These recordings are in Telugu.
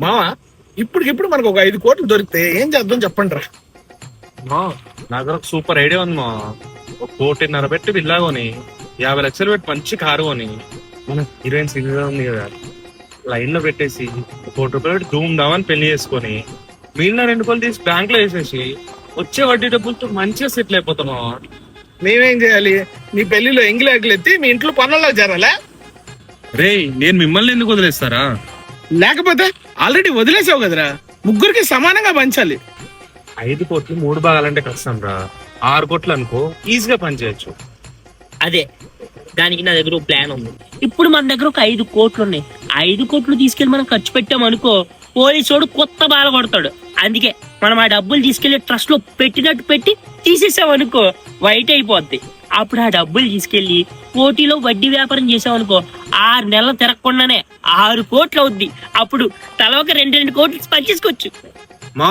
మావా ఇప్పటికిప్పుడు మనకు ఒక 5 కోట్లు దొరికితే ఏం చేద్దాం చెప్పండి రా. మా నా దగ్గర ఒక సూపర్ ఐడియా ఉంది మా. ఒక 1.5 కోటి పెట్టి విల్లా కొని 50 లక్షలు పెట్టి మంచి కారు కొని మన హీరోయిన్ సీరియల్ ఉంది కదా లైన్ లో పెట్టేసి 1 కోటి రూపాయలు పెట్టి ధూమ్ ధామని పెళ్లి చేసుకొని మిగిలిన 2 కోట్లు తీసి బ్యాంక్ లో వేసేసి వచ్చే వడ్డీ డబ్బులతో మంచిగా సెటిల్ అయిపోతామా. మేమేం చేయాలి? నీ పెళ్లిలో ఎంగిలాకులు ఎత్తి మీ ఇంట్లో పనుల్లో చేరాలా? రే నేను మిమ్మల్ని ఎందుకు వదిలేస్తారా? లేకపోతే ఆల్రెడీ వదిలేసావు కదరా, ముగ్గురికి సమానంగా పంచాలి. 5 కోట్లు 3 భాగాలంటే కష్టం రా. 6 కోట్లు అనుకో ఈజీగా పని చేయొచ్చు. అదే దానికి నా దగ్గర ఒక ప్లాన్ ఉంది. ఇప్పుడు మన దగ్గర ఒక 5 కోట్లు ఉన్నాయి. 5 కోట్లు తీసుకెళ్లి మనం ఖర్చు పెట్టామనుకో పోలీసోడు కొత్త బాల కొడతాడు. అందుకే మనం ఆ డబ్బులు తీసుకెళ్లి ట్రస్ట్ లో పెట్టినట్టు పెట్టి తీసేసామనుకో వైట్ అయిపోద్ది. అప్పుడు ఆ డబ్బులు తీసుకెళ్లి పోటీలో వడ్డీ వ్యాపారం చేసామనుకో 6 నెలలు తిరగకుండానే 6 కోట్లు అవుద్ది. అప్పుడు తల ఒక 2 కోట్లు పంచేసుకోవచ్చు. మా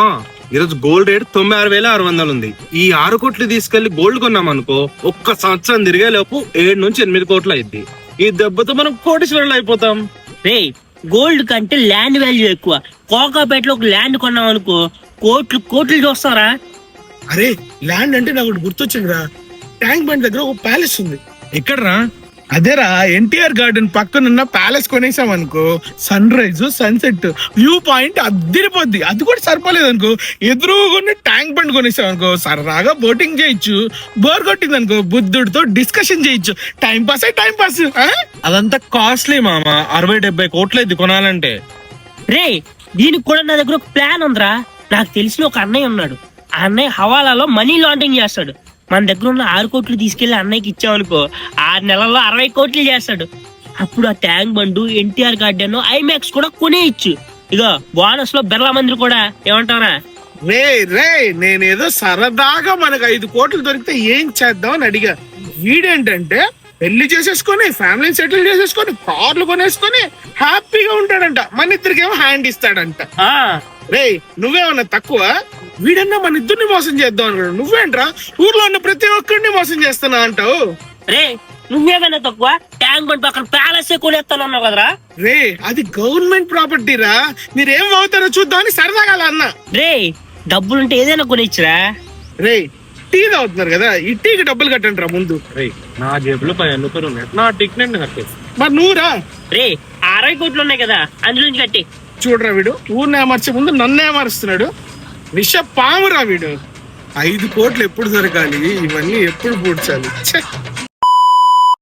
ఈరోజు గోల్డ్ రేట్ 96,600 ఉంది. ఈ 6 కోట్లు తీసుకెళ్లి గోల్డ్ కొన్నాం అనుకో ఒక్క సంవత్సరం తిరిగే లోపు 7 నుంచి 8 కోట్లు అయింది. ఈ దెబ్బతో మనం కోటీశ్వరులు అయిపోతాం. రే గోల్డ్ కంటే ల్యాండ్ వాల్యూ ఎక్కువ. కోకాపేటలో ఒక ల్యాండ్ కొన్నాం అనుకో కోట్లు కోట్లు చూస్తారా. అరే ల్యాండ్ అంటే నాకు ఒకటి గుర్తొచ్చిందిరా, ట్యాంక్ బండ్ దగ్గర ఒక ప్యాలెస్ ఉంది. ఎక్కడరా? అదేరా ఎన్టీఆర్ గార్డెన్ పక్కనున్న ప్యాలెస్ కొనేసాం అనుకో sunrise sunset view point అద్దరిపోద్ది. అది కూడా సరిపోలేదు అనుకో ఎదురుగున్న ట్యాంక్ బండ్ కొనేసాం అనుకో సరదాగా బోటింగ్ చేయొచ్చు. బోర్ కొట్టింది అనుకో బుద్ధుడితో డిస్కషన్ చేయొచ్చు. టైం పాస్ అయ్యి టైం పాస్. అదంతా కాస్ట్లీ మామ. 60-70 కోట్లు ఇది కొనాలంటే. రే దీనికి కూడా నా దగ్గర ఒక ప్లాన్ ఉందిరా. నాకు తెలిసిన ఒక అన్నయ్య ఉన్నాడు. ఆ అన్నయ్య హవాలాలో మనీ లాండరింగ్ చేస్తాడు. మన దగ్గర ఉన్న 6 కోట్లు తీసుకెళ్లి అన్నయ్యకి ఇచ్చామనుకో 6 నెలల్లో 60 కోట్లు చేస్తాడు. అప్పుడు ఆ ట్యాంక్ బండు ఎన్టీఆర్ గార్డెన్ ఐమాక్స్ కూడా కొనేయచ్చు. ఇగో బోనస్ లో బిర్లా మందిర్ కూడా. ఏమంటారా? రే నేనేదో సరదాగా మనకు 5 కోట్లు దొరికితే ఏం చేద్దాం అని అడిగా. వీడేంటంటే పెళ్లి చేసేసుకొని ఫ్యామిలీని సెటిల్ చేసేసుకొని కార్లు కొనేసుకొని హ్యాపీగా ఉంటాడంట. మన ఇద్దరికేమో హ్యాండ్ ఇస్తాడంట. రే నువ్వేమన్నా తక్కువ? వీడన్నా మన ఇద్దరిని మోసం చేద్దాం అనుకున్నాడు. నువ్వేంట్రా ఊర్లో ఉన్న ప్రతి ఒక్కరిని మోసం చేస్తున్నా అంటావు? రే నువ్వేమైనా తక్కువ? ట్యాంక్ బండ్ పక్కన ప్యాలెస్ కొనేస్తానన్నావు కదరా. రే అది గవర్నమెంట్ ప్రాపర్టీ రా, మీరేం అవుతారో చూద్దామని సరదాగా అలా అన్నా. రే డబ్బులుంటే ఏదైనా కొనిచ్చిరా. రే టీ తాగుతున్నారు కదా, ఈ టీకి డబ్బులు కట్టండి రా ముందు. రే నా జేబులో 15 రూపాయలు ఉన్నాయి. నా టికెట్ కట్టేసి మరి నువ్వురా. రే 60 కోట్లు ఉన్నాయి కదా అందులో నుంచి కట్టి. చూడరా వీడు ఊరిని ఏమర్చే ముందు నన్ను ఏమరుస్తున్నాడు. విష పామురా వీడు. 5 కోట్లు ఎప్పుడు దొరకాలి, ఇవన్నీ ఎప్పుడు పూడ్చాలి. ఛే.